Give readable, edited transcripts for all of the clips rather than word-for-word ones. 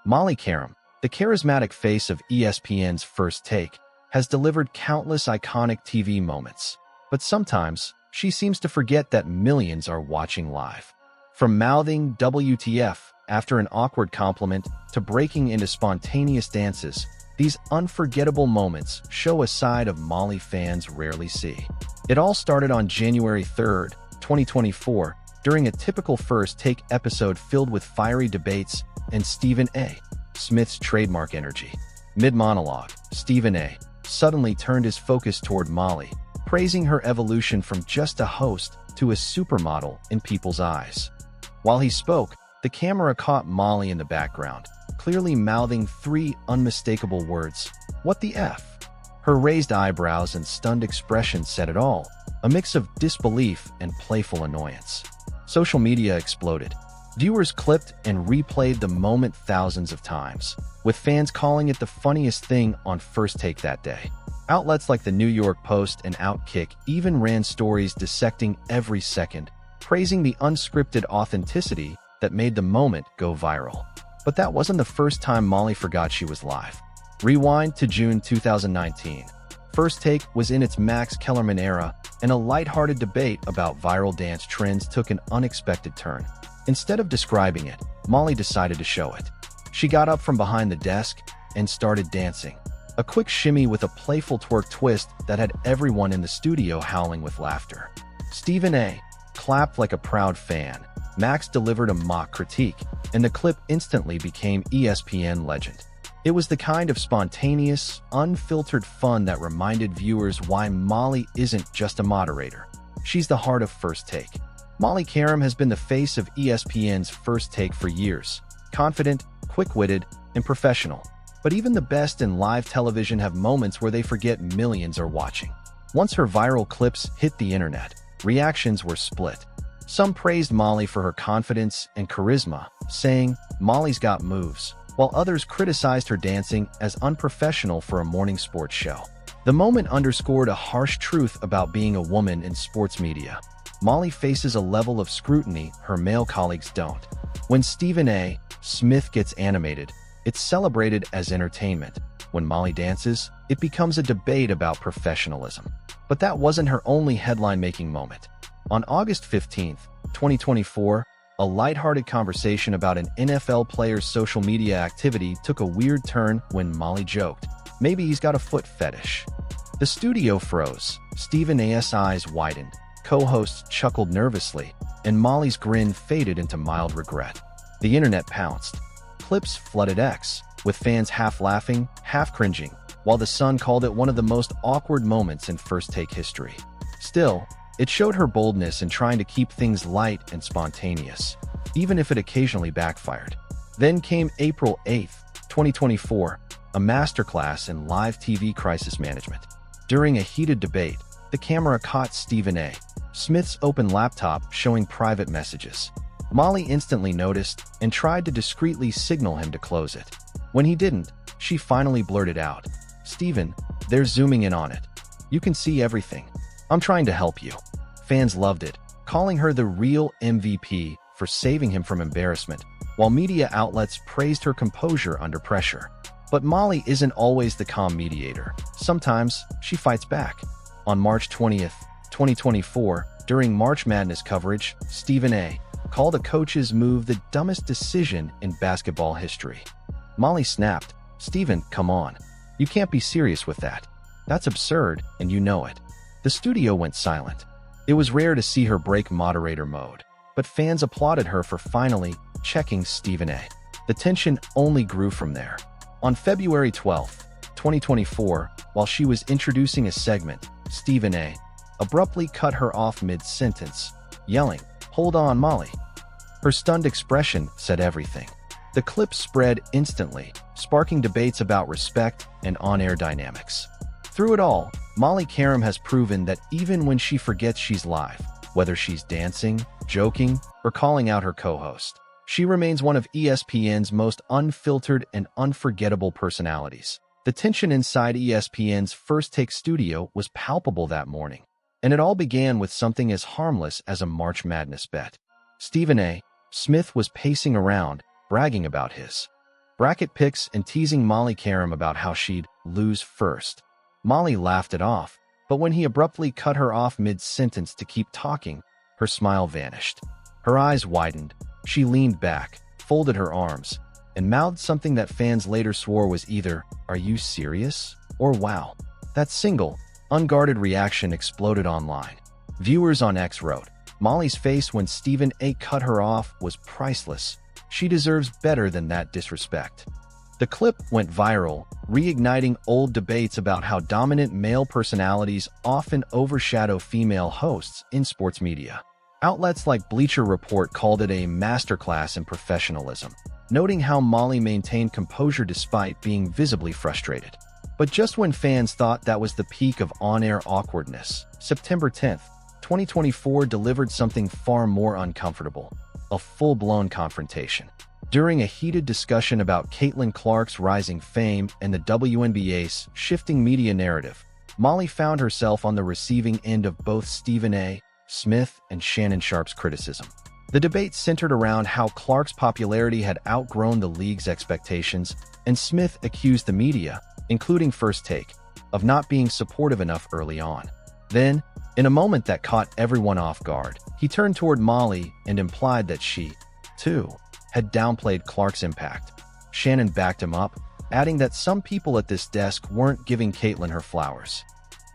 Molly Qerim, the charismatic face of ESPN's First Take, has delivered countless iconic TV moments. But sometimes, she seems to forget that millions are watching live. From mouthing WTF after an awkward compliment to breaking into spontaneous dances, these unforgettable moments show a side of Molly fans rarely see. It all started on January 3rd, 2024, during a typical First Take episode filled with fiery debates and StephenASmith's trademark energy. Mid-monologue, Stephen A. suddenly turned his focus toward Molly, praising her evolution from just a host to a supermodel in people's eyes. While he spoke, the camera caught Molly in the background, clearly mouthing three unmistakable words, "What the F?" Her raised eyebrows and stunned expression said it all, a mix of disbelief and playful annoyance. Social media exploded. Viewers clipped and replayed the moment thousands of times, with fans calling it the funniest thing on First Take that day. Outlets like the New York Post and Outkick even ran stories dissecting every second, praising the unscripted authenticity that made the moment go viral. But that wasn't the first time Molly forgot she was live. Rewind to June 2019. First Take was in its Max Kellerman era, and a lighthearted debate about viral dance trends took an unexpected turn. Instead of describing it, Molly decided to show it. She got up from behind the desk and started dancing. A quick shimmy with a playful twerk twist that had everyone in the studio howling with laughter. Stephen A. clapped like a proud fan. Max delivered a mock critique, and the clip instantly became ESPN legend. It was the kind of spontaneous, unfiltered fun that reminded viewers why Molly isn't just a moderator. She's the heart of First Take. Molly Qerim has been the face of ESPN's First Take for years, confident, quick-witted, and professional. But even the best in live television have moments where they forget millions are watching. Once her viral clips hit the internet, reactions were split. Some praised Molly for her confidence and charisma, saying, "Molly's got moves," while others criticized her dancing as unprofessional for a morning sports show. The moment underscored a harsh truth about being a woman in sports media. Molly faces a level of scrutiny her male colleagues don't. When StephenASmith gets animated, it's celebrated as entertainment. When Molly dances, it becomes a debate about professionalism. But that wasn't her only headline-making moment. On August 15th, 2024, a lighthearted conversation about an NFL player's social media activity took a weird turn when Molly joked, "Maybe he's got a foot fetish." The studio froze, Stephen's eyes widened, co-hosts chuckled nervously, and Molly's grin faded into mild regret. The internet pounced. Clips flooded X, with fans half laughing, half cringing, while The Sun called it one of the most awkward moments in First Take history. Still, it showed her boldness in trying to keep things light and spontaneous, even if it occasionally backfired. Then came April 8th, 2024, a masterclass in live TV crisis management. During a heated debate, the camera caught StephenASmith's open laptop showing private messages. Molly instantly noticed and tried to discreetly signal him to close it. When he didn't, she finally blurted out, "Stephen, they're zooming in on it. You can see everything. I'm trying to help you." Fans loved it, calling her the real MVP for saving him from embarrassment, while media outlets praised her composure under pressure. But Molly isn't always the calm mediator. Sometimes, she fights back. On March 20th, 2024, during March Madness coverage, Stephen A. called a coach's move the dumbest decision in basketball history. Molly snapped, "Stephen, come on. You can't be serious with that. That's absurd, and you know it." The studio went silent. It was rare to see her break moderator mode, but fans applauded her for finally checking Stephen A. The tension only grew from there. On February 12th, 2024, while she was introducing a segment, Stephen A. abruptly cut her off mid-sentence, yelling, "Hold on, Molly." Her stunned expression said everything. The clip spread instantly, sparking debates about respect and on-air dynamics. Through it all, Molly Qerim has proven that even when she forgets she's live, whether she's dancing, joking, or calling out her co-host, she remains one of ESPN's most unfiltered and unforgettable personalities. The tension inside ESPN's First Take studio was palpable that morning, and it all began with something as harmless as a March Madness bet. StephenASmith was pacing around, bragging about his bracket picks and teasing Molly Qerim about how she'd lose first. Molly laughed it off, but when he abruptly cut her off mid-sentence to keep talking, her smile vanished. Her eyes widened. She leaned back, folded her arms, and mouthed something that fans later swore was either, "Are you serious?" or "Wow." That single, unguarded reaction exploded online. Viewers on X wrote, "Molly's face when Stephen A. cut her off was priceless. She deserves better than that disrespect." The clip went viral, reigniting old debates about how dominant male personalities often overshadow female hosts in sports media. Outlets like Bleacher Report called it a masterclass in professionalism, noting how Molly maintained composure despite being visibly frustrated. But just when fans thought that was the peak of on-air awkwardness, September 10th, 2024 delivered something far more uncomfortable: a full-blown confrontation. During a heated discussion about Caitlin Clark's rising fame and the WNBA's shifting media narrative, Molly found herself on the receiving end of both StephenASmith and Shannon Sharpe's criticism. The debate centered around how Clark's popularity had outgrown the league's expectations, and Smith accused the media, including First Take, of not being supportive enough early on. Then, in a moment that caught everyone off guard, he turned toward Molly and implied that she, too, had downplayed Clark's impact. Shannon backed him up, adding that some people at this desk weren't giving Caitlin her flowers.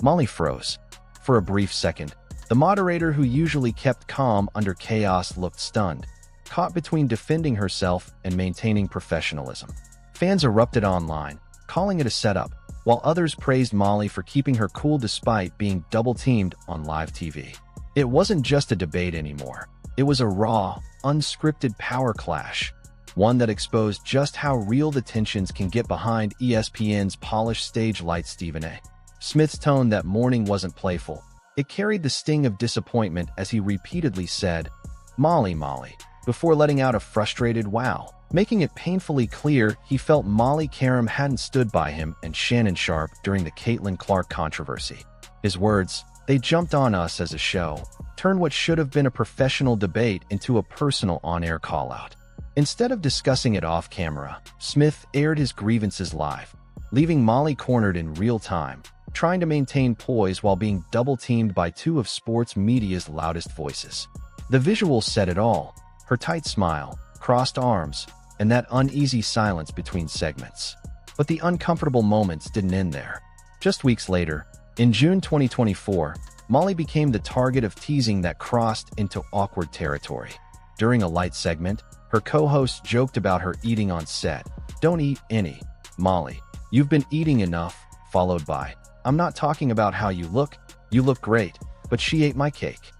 Molly froze. For a brief second, the moderator, who usually kept calm under chaos, looked stunned, caught between defending herself and maintaining professionalism. Fans erupted online, calling it a setup, while others praised Molly for keeping her cool despite being double-teamed on live TV. It wasn't just a debate anymore. It was a raw, unscripted power clash, one that exposed just how real the tensions can get behind ESPN's polished stage light. StephenASmith's tone that morning wasn't playful. It carried the sting of disappointment as he repeatedly said, "Molly, Molly," before letting out a frustrated "wow," making it painfully clear he felt Molly Qerim hadn't stood by him and Shannon Sharpe during the Caitlin Clark controversy. His words, "They jumped on us as a show," turned what should have been a professional debate into a personal on-air call-out. Instead of discussing it off-camera, Smith aired his grievances live, leaving Molly cornered in real time, trying to maintain poise while being double-teamed by two of sports media's loudest voices. The visuals said it all: her tight smile, crossed arms, and that uneasy silence between segments. But the uncomfortable moments didn't end there. Just weeks later, in June 2024, Molly became the target of teasing that crossed into awkward territory. During a light segment, her co-host joked about her eating on set. "Don't eat any, Molly. You've been eating enough," followed by, "I'm not talking about how you look great, but she ate my cake."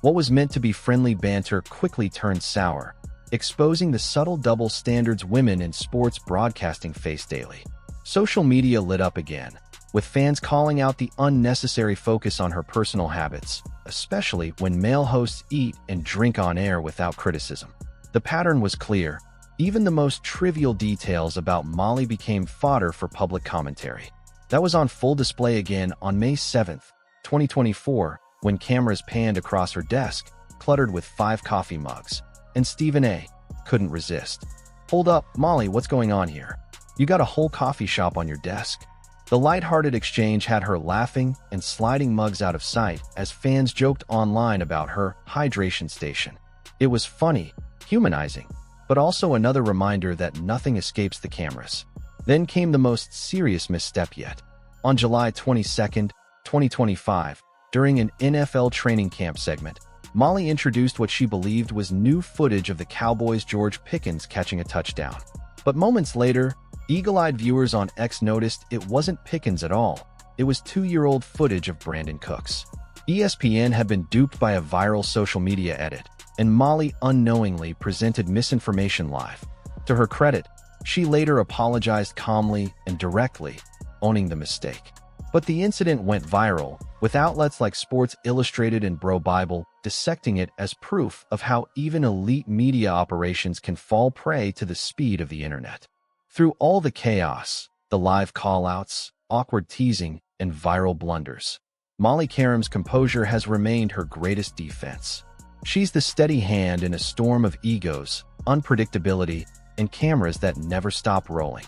What was meant to be friendly banter quickly turned sour, exposing the subtle double standards women in sports broadcasting face daily. Social media lit up again, with fans calling out the unnecessary focus on her personal habits, especially when male hosts eat and drink on air without criticism. The pattern was clear. Even the most trivial details about Molly became fodder for public commentary. That was on full display again on May 7th, 2024, when cameras panned across her desk, cluttered with 5 coffee mugs. And Stephen A. couldn't resist. "Hold up, Molly, what's going on here? You got a whole coffee shop on your desk?" The lighthearted exchange had her laughing and sliding mugs out of sight as fans joked online about her hydration station. It was funny, humanizing, but also another reminder that nothing escapes the cameras. Then came the most serious misstep yet. On July 22nd, 2025, during an NFL training camp segment, Molly introduced what she believed was new footage of the Cowboys' George Pickens catching a touchdown. But moments later, eagle-eyed viewers on X noticed it wasn't Pickens at all. It was 2-year-old footage of Brandon Cooks. ESPN had been duped by a viral social media edit, and Molly unknowingly presented misinformation live. To her credit, she later apologized calmly and directly, owning the mistake. But the incident went viral, with outlets like Sports Illustrated and Bro Bible dissecting it as proof of how even elite media operations can fall prey to the speed of the internet. Through all the chaos, the live call-outs, awkward teasing, and viral blunders, Molly Qerim's composure has remained her greatest defense. She's the steady hand in a storm of egos, unpredictability, and cameras that never stop rolling.